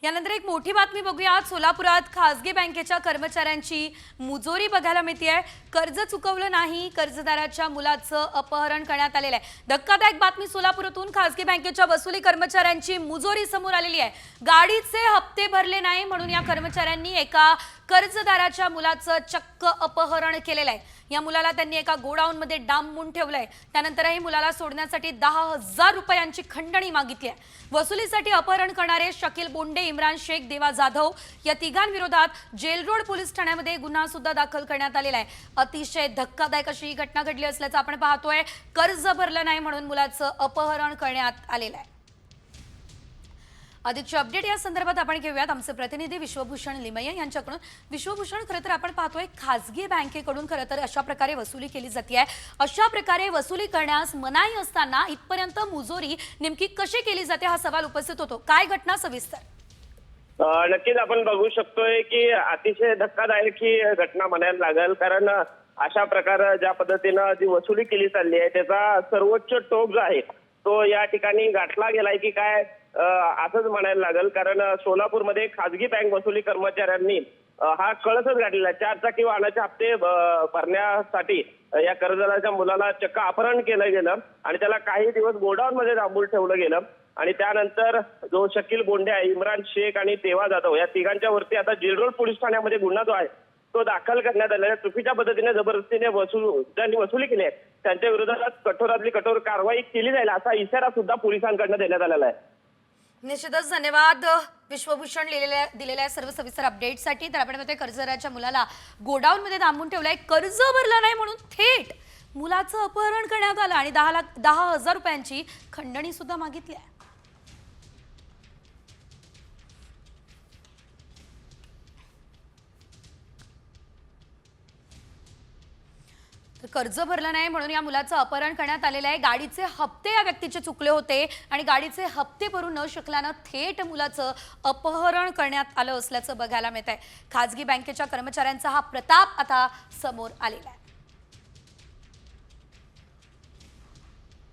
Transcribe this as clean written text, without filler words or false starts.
यानंतर एक मोठी बातमी बघूया। सोलापुरात खासगी बँकेच्या कर्मचाऱ्यांची मुजोरी बघायला मिळतेय। कर्ज चुकवलं नाही, कर्जदाराच्या मुलाचं अपहरण करण्यात आलेलं आहे। धक्कादायक बातमी सोलापुरातून खासगी बँकेच्या वसुली कर्मचाऱ्यांची मुजोरी समोर आलेली आहे। गाडीचे हप्ते भरले नाही म्हणून या कर्मचाऱ्यांनी एका कर्जदाराच्या मुलाचं चक्क अपहरण केलेलं आहे। या मुलाला त्यांनी एका गोडाऊनमध्ये डांबून ठेवलंय। त्यानंतरही मुलाला सोडण्यासाठी 10,000 रुपयांची खंडणी मागितली आहे। वसुलीसाठी अपहरण करणारे शकील बोंडे, इम्रान शेख, देवा जाधव या तिघांविरोधात जेल रोड पोलीस ठाण्यामध्ये गुन्हा सुद्धा दाखल करण्यात आलेला आहे। अतिशय धक्कादायक अशी ही घटना घडली असल्याचं आपण पाहतोय। कर्ज भरलं नाही म्हणून मुलाचं अपहरण करण्यात आलेलं आहे। अधिकचे अपडेट या संदर्भात आपण घेऊयात आमचे प्रतिनिधी विश्वभूषण लिमये यांच्याकडून। विश्वभूषण, खरं तर आपण पाहतोय खासगी बँकेकडून खरं तर अशा प्रकारे वसुली केली जाते। अशा प्रकारे वसुली करण्यास मनाई असताना इथपर्यंत मुजोरी नेमकी कशी केली जाते हा सवाल उपस्थित होतो। काय घटना सविस्तर? नक्कीच आपण बघू शकतोय की अतिशय धक्कादायक ही घटना म्हणायला लागेल, कारण अशा प्रकार ज्या पद्धतीनं जी वसुली केली चालली आहे त्याचा सर्वोच्च टोक जो आहे तो या ठिकाणी गाठला गेलाय की काय असंच म्हणायला लागेल। कारण सोलापूरमध्ये खासगी बँक वसुली कर्मचाऱ्यांनी हा कळसच गाठलेला आहे। 4 चाकी वाहनाचे हप्ते भरण्यासाठी या कर्जदाराच्या मुलाला चक्क अपहरण केलं गेलं आणि त्याला काही दिवस गोडाऊनमध्ये डांबून ठेवलं गेलं। आणि त्यानंतर जो शकील बोंडे आहे, इम्रान शेख आणि देवा जाधव या तिघांच्या वरती आता जेल रोड पोलीस ठाण्यामध्ये गुन्हा जो आहे तो दाखल करण्यात आलेला आहे। चुकीच्या पद्धतीने जबरदस्तीने ज्यांनी वसुली केली आहे त्यांच्या विरोधात कठोरातली कठोर कारवाई केली जाईल असा इशारा सुद्धा पोलिसांकडून देण्यात आलेला आहे। निश्चितच धन्यवाद विश्वभूषण दिलेल्या सर्व सविस्तर अपडेटसाठी। तर आपण म्हणतोय कर्जदाराच्या मुलाला गोडाऊन मध्ये डांबून ठेवलंय। कर्ज भरलं नाही म्हणून थेट मुलाचं अपहरण करण्यात आलं आणि 10,000 रुपयांची खंडणी सुद्धा मागितली आहे। तर कर्ज भरलं नाही म्हणून या मुलाचं अपहरण करण्यात आलेलं आहे। गाडीचे हप्ते या व्यक्तीचे चुकले होते आणि गाडीचे हप्ते भरू न शकल्यानं थेट मुलाचं अपहरण करण्यात आलं असल्याचं बघायला मिळतंय। खासगी बँकेच्या कर्मचाऱ्यांचा हा प्रताप आता समोर आलेला आहे।